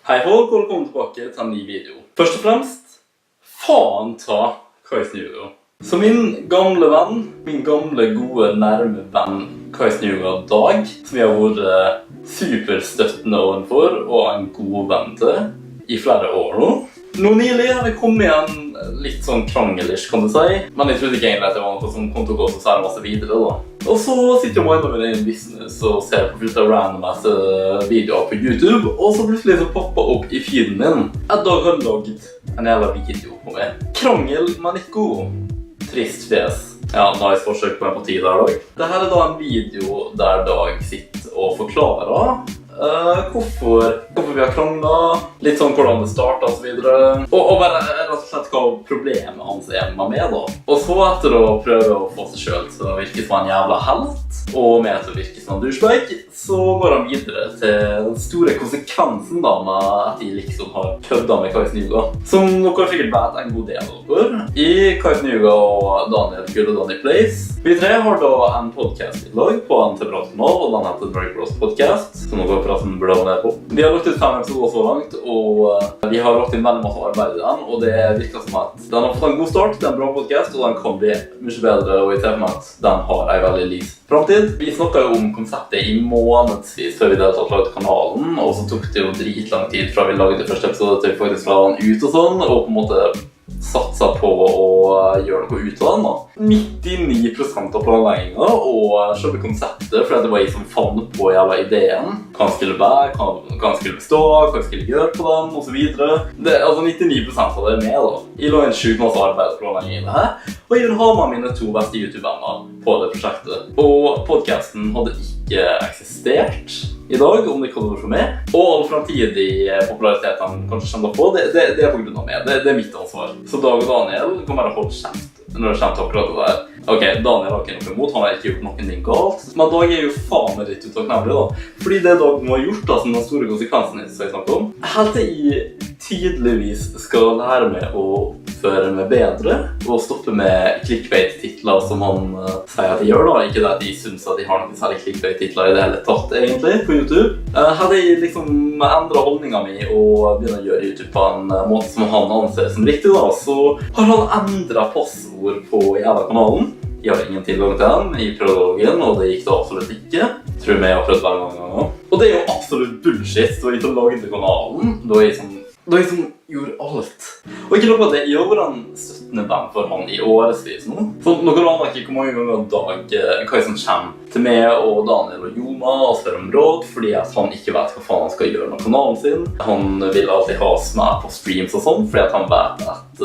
Hei folk, og velkommen tilbake til en ny video. Først og fremst, faen ta Kais Nyuga. Så min gamle venn, min gamle gode nærme venn Kais Nyuga Dag, som jeg har vært superstøttende ovenfor og en god venn til i flere år nå. Nå nylig har vi kommet i en litt sånn krangelish, kan du si. Men jeg trodde ikke egentlig at det var noe som kom til å gå så særlig masse videre da. Og så sitter jeg og mindrer min egen business og ser på fullt av random videoer på YouTube, og så plutselig så popper opp i feeden min at Dag har laget en jævla video på meg. Krangel, men ikke god. Trist fjes. Ja, nice forsøk på empati der, Dag. Dette er da en video der Dag sitter og forklarer hvorfor vi har kranglet, litt sånn hvordan det startet og så videre. Og bare rett og slett hva problemet hans med da. Og så etter å prøve å få seg selv til å virke som en jævla helt, og med til å virke som en douchebag, så går han videre til den store konsekvensen da med at de liksom har køddet med Kais Nyuga. Som dere sikkert vet en god del av dere. I Kais Nyuga og Daniel Gull og Danny Place. Vi tre har da en podcast i lag på en separat kanal, og den heter Drag Bros Podcast, som dere forresten burde abonnere på. Vi har lagt ut 5 episoder så langt, og vi har lagt inn veldig masse arbeid i den, og det virker som at den har fått en god start, det er en bra podcast, og den kan bli mye bedre, og jeg ser for meg at den har en veldig lys fremtid. Vi snakket jo om konseptet i månedsvis før vi deltatt laget kanalen, og så tok det jo dritlang tid fra vi laget det første episode til vi faktisk la den ut og sånn, og på en måte satsa på å gjøre noe ut av den da. 99% av planleggingen og selve konseptet, for det var jeg som fant på jævla ideen. Hva den skulle være, hva den skulle bestå, hva jeg skulle gjøre på den, og så videre. Altså 99% av det med da. Jeg la en sjukt masse arbeid og planlegging i det her, og jeg vil ha med mine 2 beste YouTube-venner på det prosjektet. Og podcasten hadde ikke eksistert i dag, om det ikke hadde vært for meg. Og all fremtidig popularitet han kanskje kommer på, det er på grunn av meg. Det er mitt ansvar. Så Dag og Daniel kan bare holde kjeft når det kommer til akkurat det der. Ok, Daniel har ikke noe imot, han har ikke gjort noen ting galt. Men Dag er jo faen meg litt utakknemlig da. Fordi det Dag må ha gjort da, som den store konsekvensen som jeg snakker om, helt til jeg tydeligvis skal lære meg å oppføre meg bedre, og stoppe med clickbait-titler som han sier at jeg gjør da. Ikke det at de synes at de har noen særlig clickbait-titler i det hele tatt egentlig på YouTube. Hadde jeg liksom endret holdningen min og begynner å gjøre YouTube på en måte som han anser som riktig da, så har han endret passord på jævla kanalen. Jeg har ingen tilgang til den i prologen, og det gikk da absolutt ikke. Tror meg jeg har prøvd veldig mange ganger. Og det er jo absolutt bullshit, så jeg ikke laget til kanalen. Da jeg som gjorde alt. Og ikke nok at det, jeg var en støttende venn for han i årevis nå. Så dere aner ikke hvor mange ganger Dag hva som kommer til meg og Daniel og Joma og spør om råd, fordi at han ikke vet hva faen han skal gjøre med kanalen sin. Han vil alltid ha oss med på streams og sånn, fordi at han vet at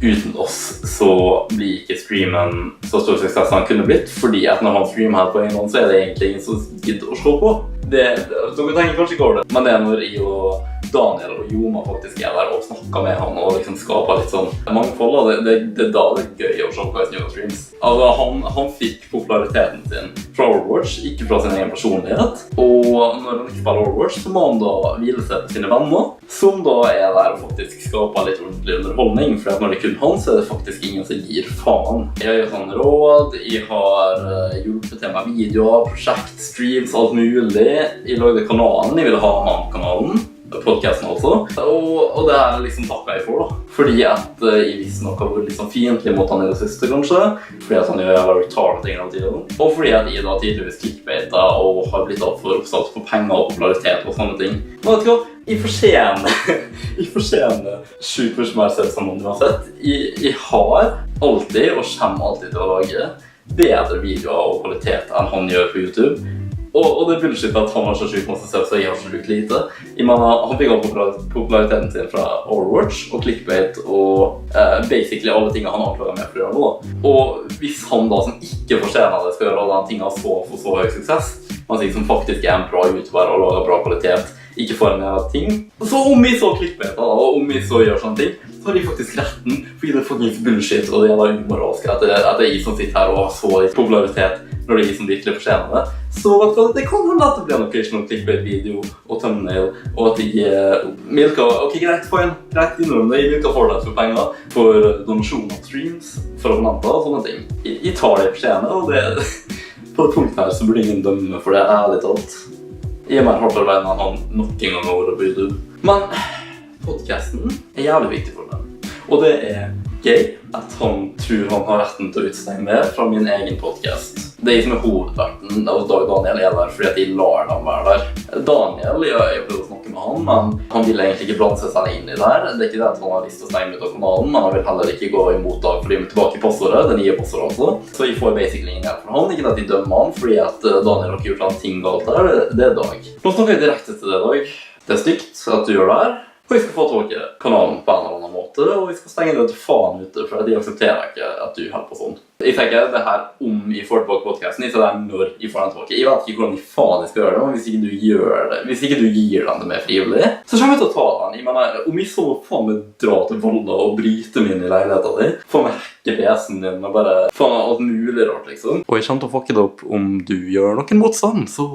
uten oss så blir ikke streamen så stor suksess han kunne blitt, fordi at når han streamer her på en gang, så er det egentlig ingen som gidder å se på. Dere tenker kanskje ikke over det, men det er når jeg og Daniel og Joma faktisk er der og snakker med han og liksom skaper litt sånn mangfold. Det er da det er gøy å se på Kais Nyuga streams. Altså, han fikk populariteten sin fra Overwatch, ikke fra sin egen personlighet. Og når han ikke spiller Overwatch, så må han da hvile seg på sine venner, som da er der og faktisk skaper litt ordentlig underholdning, for at når det er kun han, så er det faktisk ingen som gir faen. Jeg gjør sånne råd, jeg har hjulpet til med videoer, prosjekt, streams, alt mulig. Jeg lagde kanalen, jeg ville ha han på kanalen. Podcasten også, og det er liksom takket jeg for da. Fordi at jeg visste nok har vært liksom fiendtlig mot han i det siste kanskje, fordi at han gjør jævla retarded ting av tiden, og fordi at jeg da tidligvis clickbaita og har blitt for oppsatt for penger og popularitet og sånne ting. Men vet du hva? Jeg fortjener supersmerset som man har sett. Jeg har alltid og kommer alltid til å lage bedre videoer og kvalitet enn han gjør på YouTube. Og det er bullshit at han har så sykt masse selv, så jeg har så sykt lite. Jeg mener, han fikk all populariteten sin fra Overwatch og clickbait og basically alle tingene han anklager med for å gjøre nå da. Og hvis han da som ikke fortjener det skal gjøre alle de tingene for så høy suksess, man sier som faktisk er en bra YouTuber og lager bra kvalitet, ikke får en jævla ting. Så om vi så clickbait da, og om vi så gjør sånne ting, så har de faktisk retten, fordi det er fucking bullshit og det er umoralsk at det er jeg som sitter her og har så popularitet når det er jeg som virkelig fortjener det. Så det kan hende at det blir en occasional clickbait-video og thumbnail, og at jeg milker, ok greit, fine, greit innrømme det, jeg milker for deg for penger, for donasjon av streams, for abonnenter og sånne ting. Jeg tar det fortjener, og det, på det punktet her så burde ingen dømme for det, ærlig talt. Jeg er mer hardt arbeid enn han nok en gang har vært på YouTube. Men podcasten er jævlig viktig for dem. Og det er gøy at han tror han har retten til å utstenge meg fra min egen podcast. Det er jeg som er hovedverten av Dag Daniel er der fordi at jeg lar dem være der. Daniel, jeg prøvde å snakke med han, men han vil egentlig ikke blande seg selv inn i det her. Det er ikke det at han har lyst til å stenge ut av kanalen, men han vil heller ikke gå imot Dag fordi vi er tilbake i passordet, det nye passordet altså. Så jeg får basically ingen hjelp fra han, ikke at de dømmer han fordi at Daniel har ikke gjort han ting galt her, det er Dag. Nå snakker jeg direkte til det, Dag. Det er stygt at du gjør det her. Og jeg skal få tilbake kanalen på en eller annen måte, og jeg skal stenge det til faen ute, for de aksepterer ikke at du holder på sånn. Jeg tenker det her om jeg får tilbake podcasten, ikke det er når jeg får den tilbake. Jeg vet ikke hvordan i faen jeg skal gjøre det, men hvis ikke du gjør det, hvis ikke du gir den til meg frivillig, så kommer jeg til å ta den. Jeg mener, om jeg så faen meg dra til Volda og bryte min i leiligheten din, faen meg hakke PC-en din og bare faen meg alt mulig rart, liksom. Og jeg kommer til å fucke det opp om du gjør noen motstand, så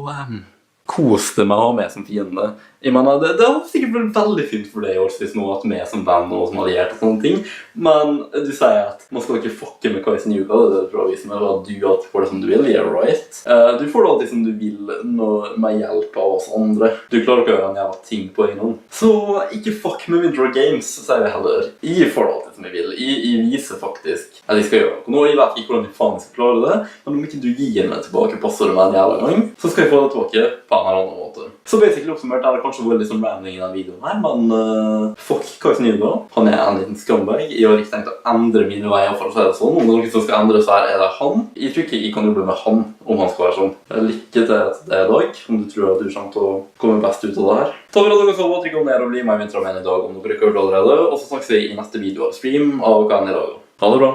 kos det med å ha meg som fiende. Jeg mener, det har sikkert vært veldig fint for deg i årsvis nå at vi som venn og som alliert og sånne ting, men du sier at man skal ikke fucke med Kais Njuga, det er det for å vise meg at du alltid får det som du vil, yeah right. Du får det alltid som du vil med hjelp av oss andre. Du klarer ikke å gjøre en jævla ting på egen hånd. Så ikke fuck med Winter Games, sier jeg heller. Jeg får det alltid som jeg vil. Jeg viser faktisk at jeg skal gjøre noe. Nå jeg vet ikke hvordan jeg faen skal klare det, men om ikke du gir meg tilbake passer det med en jævla gang, så skal jeg få det tilbake på en eller annen måte. Så basically oppsummert er det kanskje vært litt sånn rambling i den videoen her, men fuck Kais Njuga. Han er en liten scumbag. Jeg har ikke tenkt å endre mine veier for å si det sånn. Om det er noe som skal endres her, er det han. Jeg tror ikke jeg kan jobbe med han om han skal være sånn. Lykke til det i dag, om du tror at du kommer til å komme best ut av det her. Ta for at dere så, trykk om ned og bli med i Vintramen i dag om dere ikke har hørt allerede, og så snakkes vi i neste video av stream av hva enn i dag. Ha det bra!